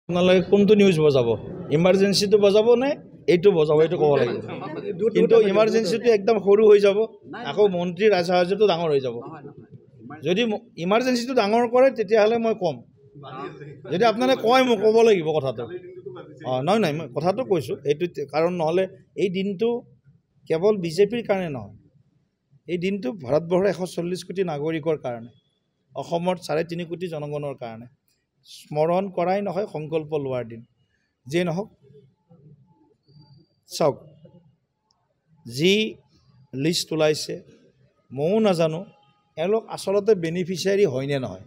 আপোনালোকে কোনটো নিউজ বজাব ইমাৰ্জেন্সিটো বজাব নে এইটো বজাব এইটো ক'ব লাগিব কিন্তু ইমাৰ্জেন্সিটো একদম সৰু হৈ যাব আকৌ মন্ত্ৰী ৰাজসাহায্যটো ডাঙৰ হৈ যাব যদি ইমাৰ্জেন্সিটো ডাঙৰ কৰে তেতিয়াহ'লে মই ক'ম যদি আপোনালোকে কয় মই ক'ব লাগিব কথাটো নহয় নহয় মই কথাটো কৈছোঁ এইটো কাৰণ নহ'লে এই দিনটো কেৱল বিজেপিৰ কাৰণে নহয় এই দিনটো ভাৰতবৰ্ষৰ 140 কোটি নাগৰিকৰ কাৰণে অসমৰ 3.5 কোটি জনগণৰ কাৰণে স্মৰণ কৰাই নহয় সংকল্প লোৱাৰ দিন যে নহওক চাওক যি লিষ্ট ওলাইছে ময়ো নাজানো এওঁলোক আচলতে বেনিফিচিয়াৰী হয় নে নহয়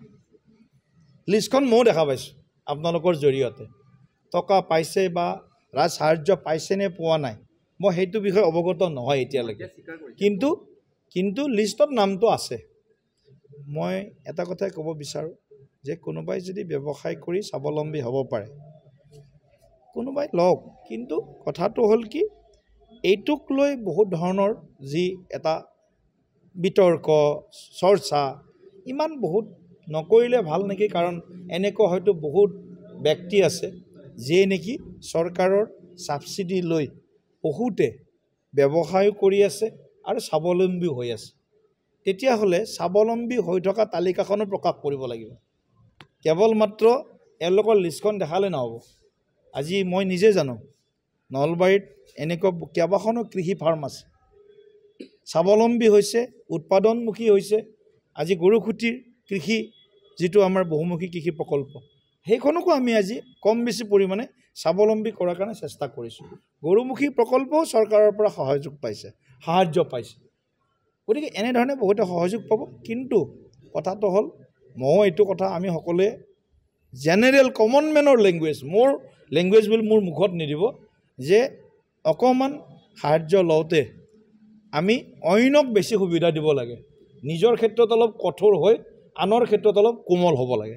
লিষ্টখন ময়ো দেখা পাইছোঁ আপোনালোকৰ জৰিয়তে টকা পাইছে বা ৰাজসাহায্য পাইছে নে পোৱা নাই মই সেইটো বিষয়ে অৱগত নহয় এতিয়ালৈকে কিন্তু লিষ্টত নামটো আছে মই এটা কথাই ক'ব বিচাৰোঁ যে কোনোবাই যদি ব্যৱসায় কৰি স্বাৱলম্বী হ'ব পাৰে কোনোবাই লওক কিন্তু কথাটো হ'ল কি এইটোক লৈ বহুত ধৰণৰ যি এটা বিতৰ্ক চৰ্চা ইমান বহুত নকৰিলে ভাল নেকি কাৰণ এনেকুৱা হয়তো বহুত ব্যক্তি আছে যিয়ে নেকি চৰকাৰৰ ছাবচিডি লৈ বহুতে ব্যৱসায় কৰি আছে আৰু স্বাৱলম্বী হৈ আছে তেতিয়াহ'লে স্বাৱলম্বী হৈ থকা তালিকাখনো প্ৰকাশ কৰিব লাগিব কেৱল মাত্ৰ এওঁলোকৰ লিষ্টখন দেখালে নহ'ব আজি মই নিজে জানো নলবাৰীত এনেকুৱা কেইবাখনো কৃষি ফাৰ্ম আছে স্বাৱলম্বী হৈছে উৎপাদনমুখী হৈছে আজি গৰুখুটিৰ কৃষি যিটো আমাৰ বহুমুখী কৃষি প্ৰকল্প সেইখনকো আমি আজি কম বেছি পৰিমাণে স্বাৱলম্বী কৰাৰ কাৰণে চেষ্টা কৰিছোঁ গৰুমুখী প্ৰকল্পও চৰকাৰৰ পৰা সাহায্য পাইছে গতিকে এনেধৰণে বহুতে সহযোগ পাব কিন্তু কথাটো হ'ল মই এইটো কথা আমি সকলোৱে জেনেৰেল কমন মেনৰ মোৰ লেংগুৱেজ বুলি মোৰ মুখত নিদিব যে অকণমান সাহায্য লওঁতে আমি অইনক বেছি সুবিধা দিব লাগে নিজৰ ক্ষেত্ৰত অলপ কঠোৰ হৈ আনৰ ক্ষেত্ৰত অলপ কোমল হ'ব লাগে